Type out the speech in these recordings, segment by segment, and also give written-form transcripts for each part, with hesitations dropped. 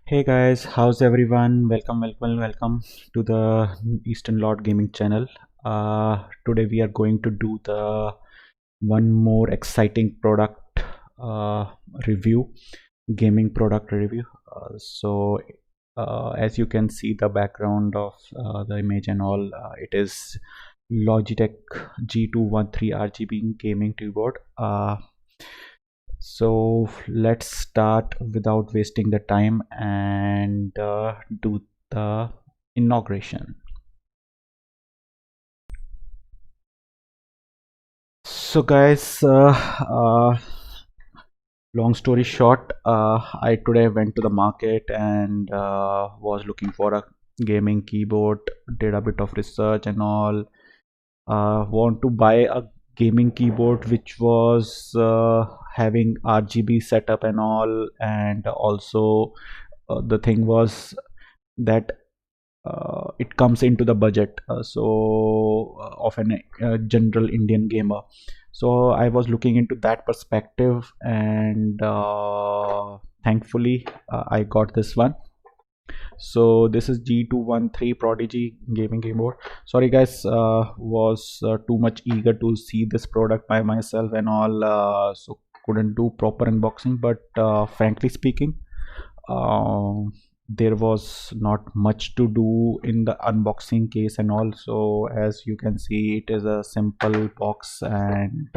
Hey guys, how's everyone? Welcome to the Eastern Lord Gaming channel. Today we are going to do the one more exciting product uh, review, gaming product review. As you can see, the background of the image and all, it is Logitech G213 RGB gaming keyboard. So let's start without wasting the time and do the inauguration. So guys, long story short, I today went to the market and was looking for a gaming keyboard, did a bit of research and all. Want to buy a gaming keyboard which was having RGB setup and all, and also the thing was that it comes into the budget of a general Indian gamer. So I was looking into that perspective, and thankfully I got this one. So this is G213 Prodigy gaming keyboard. Sorry guys, was too much eager to see this product by myself and all, so couldn't do proper unboxing. But frankly speaking, there was not much to do in the unboxing case and all. So as you can see, it is a simple box, and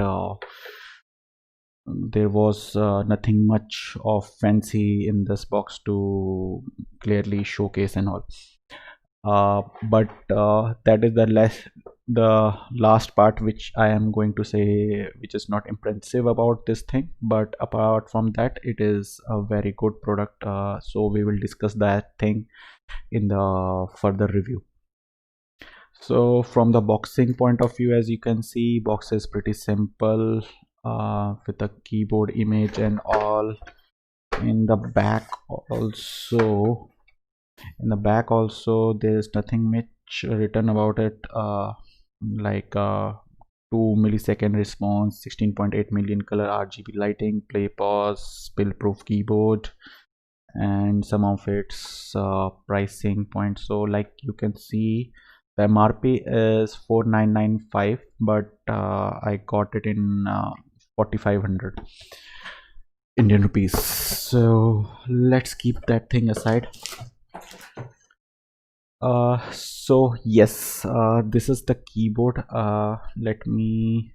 there was nothing much of fancy in this box to clearly showcase and all. But that is the last part which I am going to say, which is not impressive about this thing. But apart from that, it is a very good product. So we will discuss that thing in the further review. So from the boxing point of view, as you can see, box is pretty simple, with a keyboard image and all. In the back also, there is nothing much written about it, like 2 millisecond response, 16.8 million color RGB lighting, play pause, spill proof keyboard, and some of its pricing points. So like you can see, the MRP is 4995, but I got it in 4500 Indian rupees. So let's keep that thing aside. So yes, this is the keyboard. Let me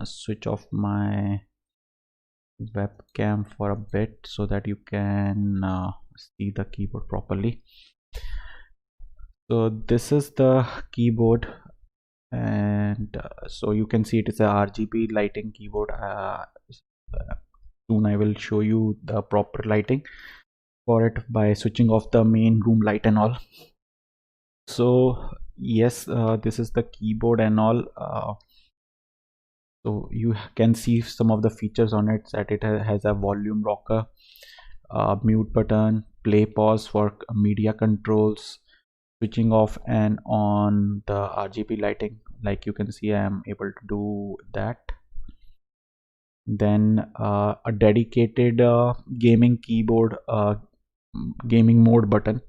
switch off my webcam for a bit so that you can see the keyboard properly. So this is the keyboard, and so you can see it is a RGB lighting keyboard. Soon I will show you the proper lighting for it by switching off the main room light and all. So yes, this is the keyboard and all. So you can see some of the features on it, that it has a volume rocker, mute button, play pause for media controls, switching off and on the RGB lighting. Like you can see, I am able to do that. Then a dedicated gaming keyboard, gaming mode button.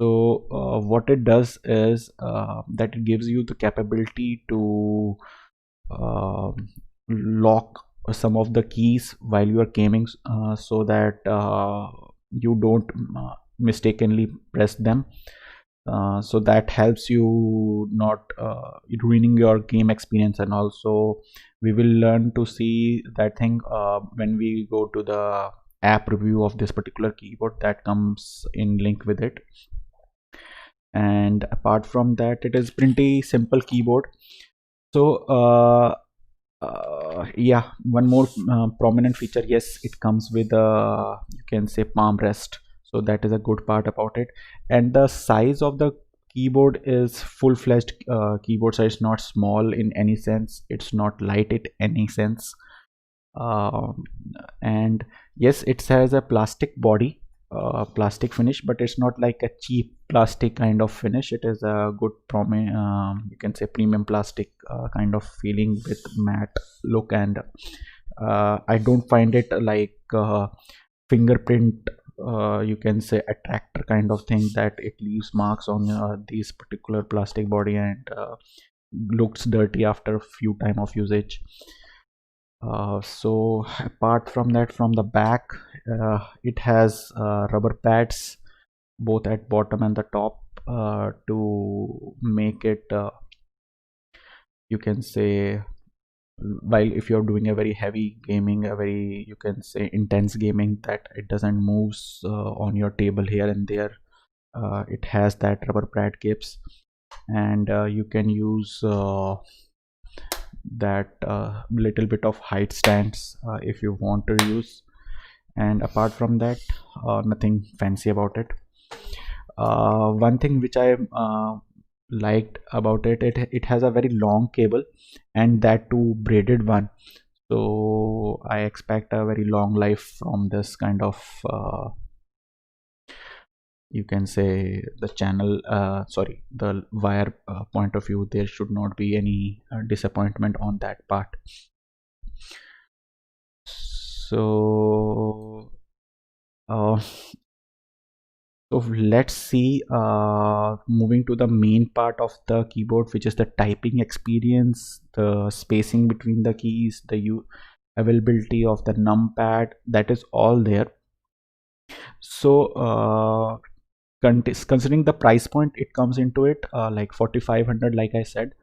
So what it does is that it gives you the capability to lock some of the keys while you are gaming, so that you don't mistakenly press them. So that helps you not ruining your game experience. And also we will learn to see that thing when we go to the app review of this particular keyboard that comes in link with it. And apart from that, it is pretty simple keyboard. So yeah, one more prominent feature, yes, it comes with a, you can say, palm rest. So that is a good part about it. And the size of the keyboard is full-fledged keyboard size, not small in any sense, it's not light in any sense. And yes, it has a plastic body, plastic finish, but it's not like a cheap plastic kind of finish. It is a good you can say premium plastic kind of feeling with matte look. And I don't find it like fingerprint you can say attractor kind of thing, that it leaves marks on these particular plastic body and looks dirty after a few time of usage. So apart from that, from the back, it has rubber pads both at bottom and the top to make it, you can say, while if you're doing a very heavy gaming, a very, you can say, intense gaming, that it doesn't moves on your table here and there. It has that rubber pad caps, and you can use that little bit of height stands if you want to use. And apart from that, nothing fancy about it. One thing which I liked about it has a very long cable, and that too braided one. So I expect a very long life from this kind of you can say the channel, sorry, the wire point of view. There should not be any disappointment on that part. So so let's see, moving to the main part of the keyboard, which is the typing experience, the spacing between the keys, the availability of the numpad, that is all there. So considering the price point, it comes into it like 4500, like I said,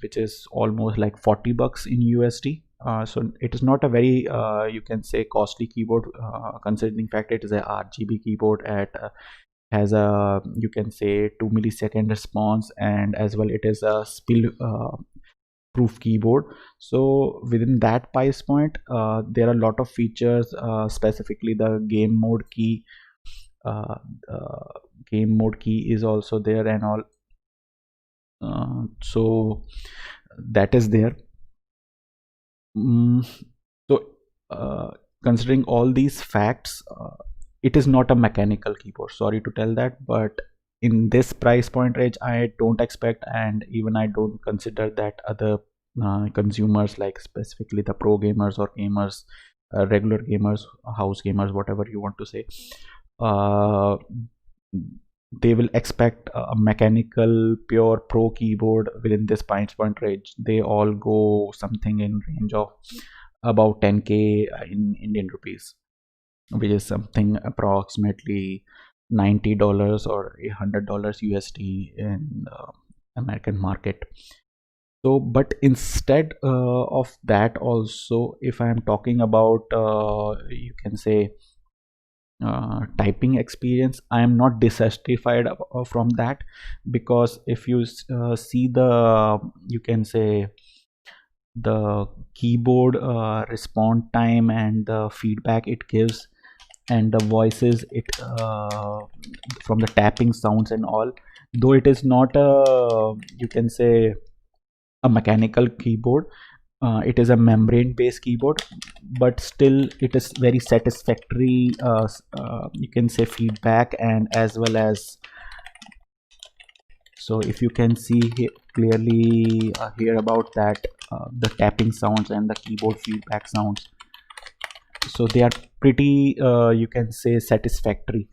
which is almost like 40 bucks in USD. So it is not a very you can say costly keyboard, considering fact it is a RGB keyboard at has a, you can say, 2 millisecond response, and as well it is a spill proof keyboard. So within that price point, there are a lot of features, specifically the game mode key. The game mode key is also there and all. So that is there. So considering all these facts, it is not a mechanical keyboard, sorry to tell that, but in this price point range I don't expect, and even I don't consider that other consumers, like specifically the pro gamers or gamers, regular gamers, house gamers, whatever you want to say, uh, they will expect a mechanical pure pro keyboard within this price point range. They all go something in range of about 10k in Indian rupees, which is something approximately $90 or $100 USD in American market. So but instead of that also, if I am talking about you can say typing experience, I am not dissatisfied from that, because if you see the, you can say, the keyboard response time and the feedback it gives, and the voices it from the tapping sounds and all, though it is not a, you can say, a mechanical keyboard, it is a membrane based keyboard, but still it is very satisfactory, you can say, feedback, and as well as, so if you can see clearly hear about that, the tapping sounds and the keyboard feedback sounds, so they are pretty you can say satisfactory.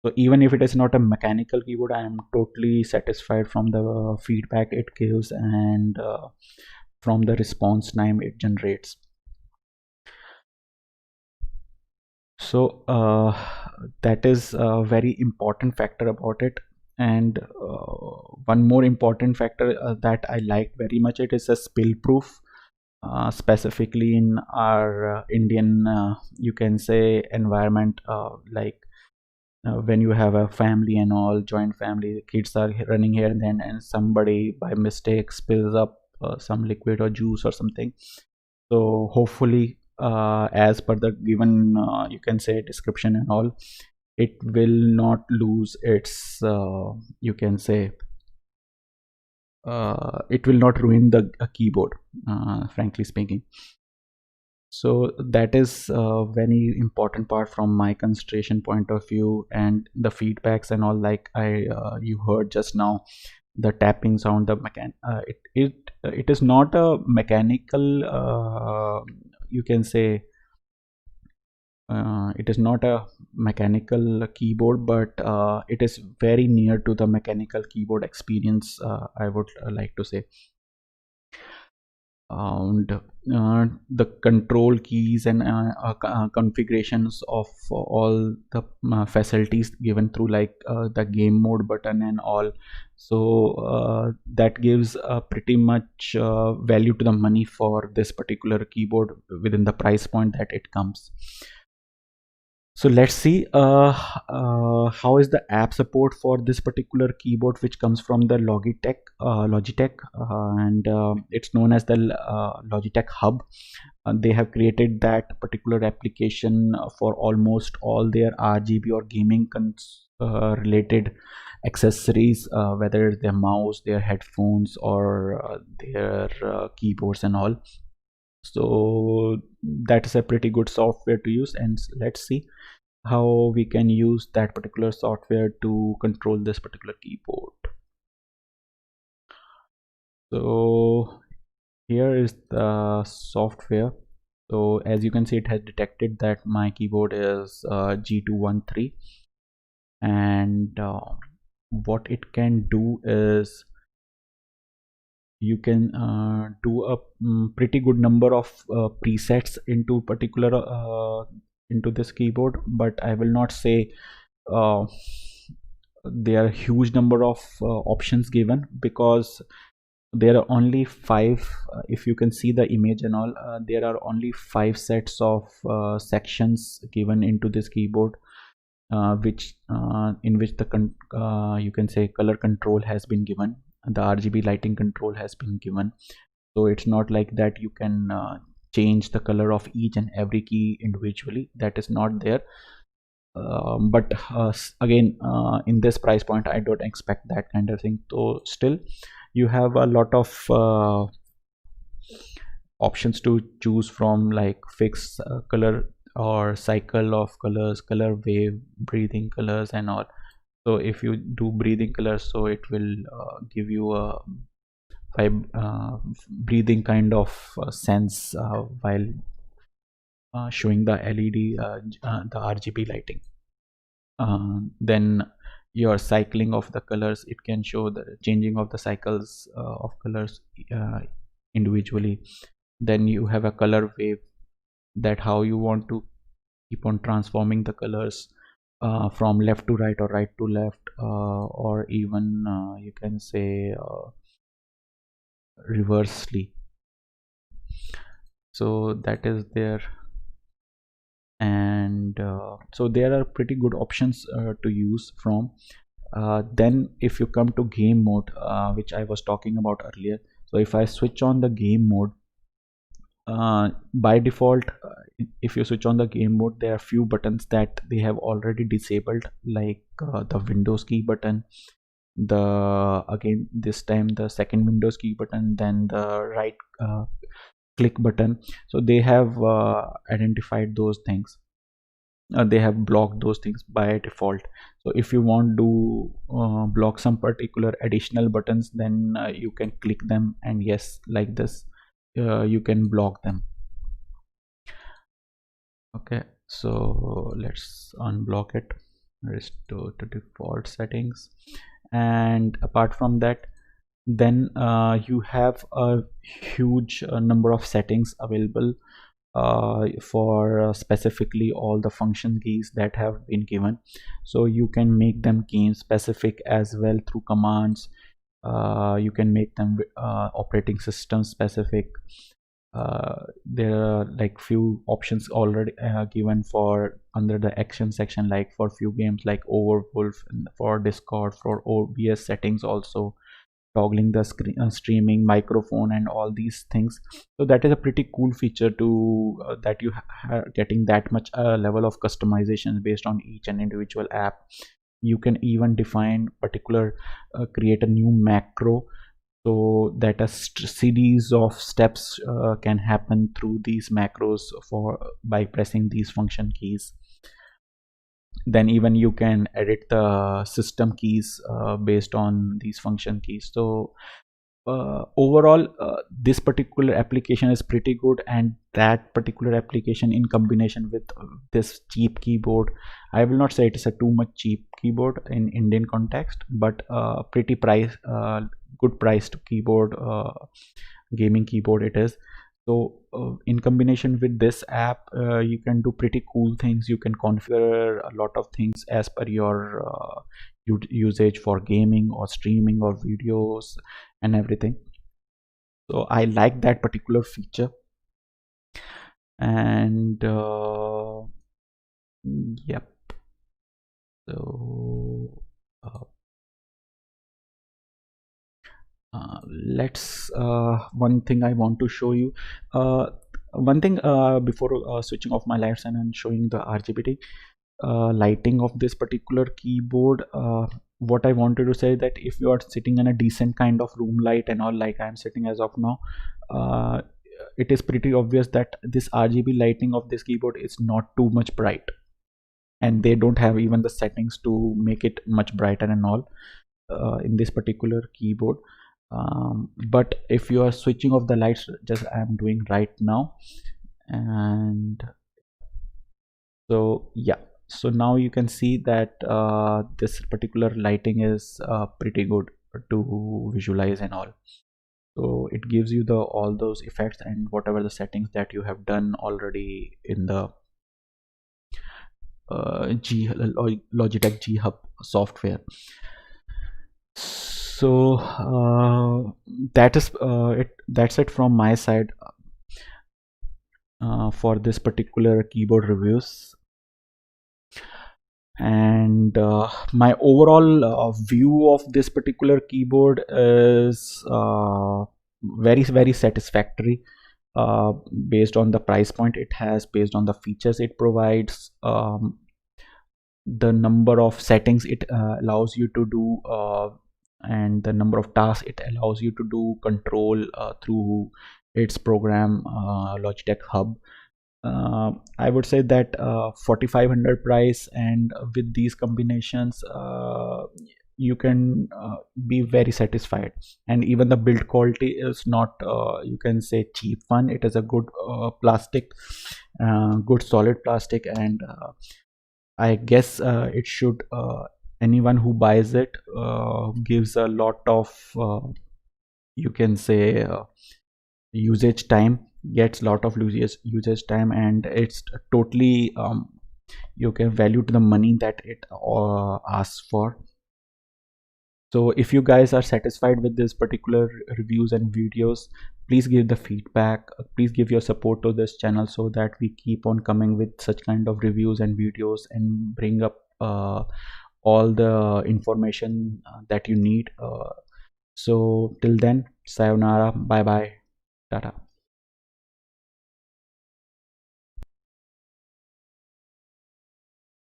So even if it is not a mechanical keyboard, I am totally satisfied from the feedback it gives, and from the response time it generates. So that is a very important factor about it. And one more important factor that I like very much, it is a spill proof, specifically in our Indian, you can say, environment, like when you have a family and all, joint family, kids are running here and then, and somebody by mistake spills up some liquid or juice or something. So hopefully as per the given you can say description and all, it will not lose its you can say it will not ruin the keyboard, frankly speaking. So that is a very important part from my consideration point of view. And the feedbacks and all, like I you heard just now, the tapping sound, the it is not a mechanical you can say it is not a mechanical keyboard, but it is very near to the mechanical keyboard experience, I would like to say. And the control keys and configurations of all the facilities given through, like the game mode button and all. So that gives pretty much value to the money for this particular keyboard within the price point that it comes. So let's see how is the app support for this particular keyboard, which comes from the Logitech, and it's known as the Logitech Hub. They have created that particular application for almost all their RGB or gaming related accessories, whether it's their mouse, their headphones, or their keyboards and all. So that's a pretty good software to use, and let's see how we can use that particular software to control this particular keyboard. So here is the software. So as you can see, it has detected that my keyboard is G213, and what it can do is you can do a pretty good number of presets into this keyboard, but I will not say there are huge number of options given, because there are only 5, if you can see the image and all, there are only 5 sets of sections given into this keyboard, which in which the you can say color control has been given, the RGB lighting control has been given. So it's not like that you can change the color of each and every key individually. That is not there. But again, in this price point, I don't expect that kind of thing. So still, you have a lot of options to choose from, like fixed color or cycle of colors, color wave, breathing colors and all. So if you do breathing colors, so it will give you a breathing kind of sense while showing the LED, the RGB lighting. Then your cycling of the colors, it can show the changing of the cycles of colors individually. Then you have a color wave, that how you want to keep on transforming the colors from left to right or right to left, or even you can say reversely. So that is there, and so there are pretty good options to use from. Then if you come to game mode, which I was talking about earlier, so if I switch on the game mode, by default, if you switch on the game mode, there are few buttons that they have already disabled, like the Windows key button, again this time the second Windows key button, then the right click button. So they have identified those things, they have blocked those things by default. So if you want to block some particular additional buttons, then you can click them, and yes, like this, you can block them. Okay, so let's unblock it, restore to default settings. And apart from that, then you have a huge number of settings available for specifically all the function keys that have been given. So you can make them game specific as well through commands. You can make them operating system specific. There are like few options already given for under the action section, like for few games like Overwolf, for Discord, for OBS settings, also toggling the screen, streaming, microphone, and all these things. So that is a pretty cool feature to that you are getting that much level of customization based on each and individual app. You can even define particular create a new macro, so that a series of steps can happen through these macros for by pressing these function keys. Then even you can edit the system keys based on these function keys. So overall this particular application is pretty good, and that particular application in combination with this cheap keyboard, I will not say it is a too much cheap keyboard in Indian context, but pretty good priced keyboard, gaming keyboard it is. So in combination with this app, you can do pretty cool things. You can configure a lot of things as per your usage for gaming or streaming or videos and everything. So I like that particular feature. And yep. So let's one thing I want to show you, one thing before switching off my lights and showing the RGB lighting of this particular keyboard. What I wanted to say that if you are sitting in a decent kind of room light and all, like I'm sitting as of now, it is pretty obvious that this RGB lighting of this keyboard is not too much bright, and they don't have even the settings to make it much brighter and all in this particular keyboard. But if you are switching off the lights, just I'm doing right now, and so yeah, so now you can see that this particular lighting is pretty good to visualize and all. So it gives you the all those effects and whatever the settings that you have done already in the Logitech G Hub software. So that's it from my side for this particular keyboard reviews. And my overall view of this particular keyboard is very satisfactory, based on the price point it has, based on the features it provides, the number of settings it allows you to do, and the number of tasks it allows you to do control through its program, Logitech Hub. I would say that 4500 price, and with these combinations you can be very satisfied. And even the build quality is not you can say cheap one. It is a good plastic, good solid plastic, and I guess it should, anyone who buys it gives a lot of you can say usage time, gets lot of usage time, and it's totally you can value to the money that it asks for. So if you guys are satisfied with this particular reviews and videos, please give the feedback, please give your support to this channel so that we keep on coming with such kind of reviews and videos and bring up all the information that you need. So till then, sayonara, bye bye, tata.